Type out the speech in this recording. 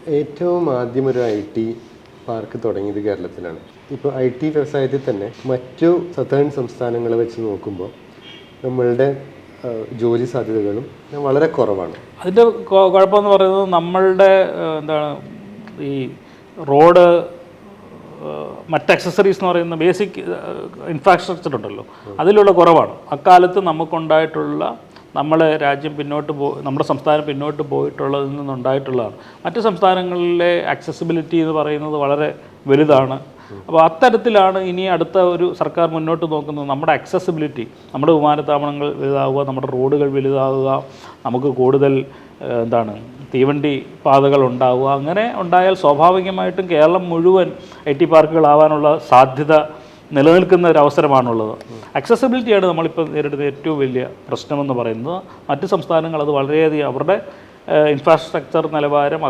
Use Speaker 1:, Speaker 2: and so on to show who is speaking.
Speaker 1: ഏറ്റവും ആദ്യം ഒരു IT പാർക്ക് തുടങ്ങിയത് കേരളത്തിലാണ്. ഇപ്പോൾ IT വ്യവസായത്തിൽ തന്നെ മറ്റു സതേൺ സംസ്ഥാനങ്ങളെ വെച്ച് നോക്കുമ്പോൾ നമ്മളുടെ ജോലി സാധ്യതകളും വളരെ കുറവാണ്.
Speaker 2: അതിൻ്റെ കുഴപ്പമെന്ന് പറയുന്നത് നമ്മളുടെ എന്താണ് ഈ റോഡ് മറ്റ് അക്സസറീസ് എന്ന് പറയുന്ന ബേസിക് ഇൻഫ്രാസ്ട്രക്ചർ ഉണ്ടല്ലോ, അതിലുള്ള കുറവാണ്. അക്കാലത്ത് നമുക്കുണ്ടായിട്ടുള്ള നമ്മളെ രാജ്യം നമ്മുടെ സംസ്ഥാനം പിന്നോട്ട് പോയിട്ടുള്ളതിൽ നിന്നുണ്ടായിട്ടുള്ളതാണ്. മറ്റ് സംസ്ഥാനങ്ങളിലെ ആക്സസിബിലിറ്റി എന്ന് പറയുന്നത് വളരെ വലുതാണ്. അപ്പോൾ അത്തരത്തിലാണ് ഇനി അടുത്ത ഒരു സർക്കാർ മുന്നോട്ട് നോക്കുന്നത്. നമ്മുടെ ആക്സസിബിലിറ്റി, നമ്മുടെ വിമാനത്താവളങ്ങൾ വലുതാവുക, നമ്മുടെ റോഡുകൾ വലുതാവുക, നമുക്ക് കൂടുതൽ തീവണ്ടി പാതകൾ ഉണ്ടാവുക. അങ്ങനെ ഉണ്ടായാൽ സ്വാഭാവികമായിട്ടും കേരളം മുഴുവൻ IT പാർക്കുകളാവാനുള്ള സാധ്യത നിലനിൽക്കുന്ന ഒരു അവസരമാണുള്ളത്. ആക്സസിബിലിറ്റിയാണ് നമ്മളിപ്പോൾ നേരിടുന്ന ഏറ്റവും വലിയ പ്രശ്നമെന്ന് പറയുന്നത്. മറ്റ് സംസ്ഥാനങ്ങൾ അത് വളരെയധികം അവരുടെ ഇൻഫ്രാസ്ട്രക്ചർ നിലവാരം